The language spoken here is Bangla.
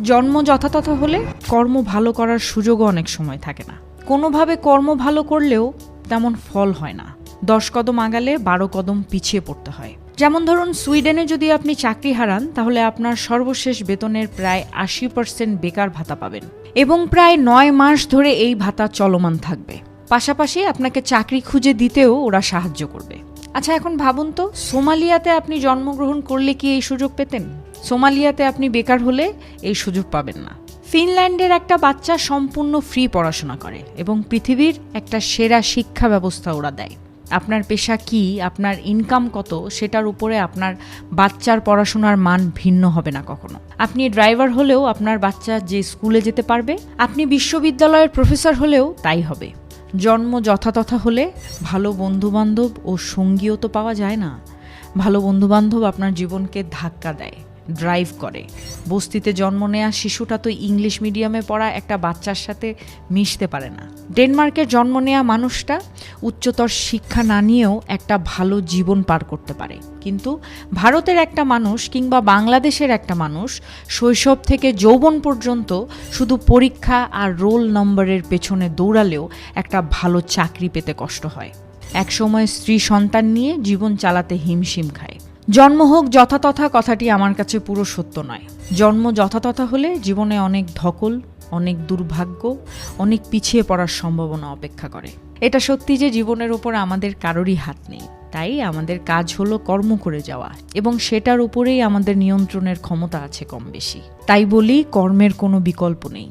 জন্ম যথাতথ হলে কর্ম ভালো করার সুযোগও অনেক সময় থাকে না। কোনোভাবে কর্ম ভালো করলেও তেমন ফল হয় না। 10 কদম আগালে 12 কদম পিছিয়ে পড়তে হয়। যেমন ধরুন, সুইডেনে যদি আপনি চাকরি হারান তাহলে আপনার সর্বশেষ বেতনের প্রায় 80% বেকার ভাতা পাবেন এবং প্রায় 9 মাস ধরে এই ভাতা চলমান থাকবে। পাশাপাশি আপনাকে চাকরি খুঁজে দিতেও ওরা সাহায্য করবে। আচ্ছা, এখন ভাবুন তো, সোমালিয়াতে আপনি জন্মগ্রহণ করলে কি এই সুযোগ পেতেন? সোমালিয়াতে আপনি বেকার হলে এই সুযোগ পাবেন না। ফিনল্যান্ডের একটা বাচ্চা সম্পূর্ণ ফ্রি পড়াশোনা করে এবং পৃথিবীর একটা সেরা শিক্ষা ব্যবস্থা ওরা দেয়। আপনার পেশা কি, আপনার ইনকাম কত, সেটার উপরে আপনার বাচ্চার পড়াশোনার মান ভিন্ন হবে না কখনো। আপনি ড্রাইভার হলেও আপনার বাচ্চা যে স্কুলে যেতে পারবে, আপনি বিশ্ববিদ্যালয়ের প্রফেসর হলেও তাই হবে। জন্ম যথাতথ হলে ভালো বন্ধুবান্ধব ও সঙ্গীও তো পাওয়া যায় না। ভালো বন্ধুবান্ধব আপনার জীবনকে ধাক্কা দেয়, ড্রাইভ করে। বস্তিতে জন্ম নেওয়া শিশুটা তো ইংলিশ মিডিয়ামে পড়া একটা বাচ্চার সাথে মিশতে পারে না। ডেনমার্কের জন্ম নেওয়া মানুষটা উচ্চতর শিক্ষা না নিয়েও একটা ভালো জীবন পার করতে পারে, কিন্তু ভারতের একটা মানুষ কিংবা বাংলাদেশের একটা মানুষ শৈশব থেকে যৌবন পর্যন্ত শুধু পরীক্ষা আর রোল নম্বরের পেছনে দৌড়ালেও একটা ভালো চাকরি পেতে কষ্ট হয়। একসময় স্ত্রী সন্তান নিয়ে জীবন চালাতে হিমশিম খায়। জন্ম হোক যথাতথা কথাটি আমার কাছে পুরো সত্য নয়। জন্ম যথাতথা হলে জীবনে অনেক ধকল, অনেক দুর্ভাগ্য, অনেক পিছিয়ে পড়ার সম্ভাবনা অপেক্ষা করে। এটা সত্যি যে জীবনের উপর আমাদের কারোরই হাত নেই, তাই আমাদের কাজ হলো কর্ম করে যাওয়া এবং সেটার উপরেই আমাদের নিয়ন্ত্রণের ক্ষমতা আছে কম বেশি। তাই বলি, কর্মের কোনো বিকল্প নেই।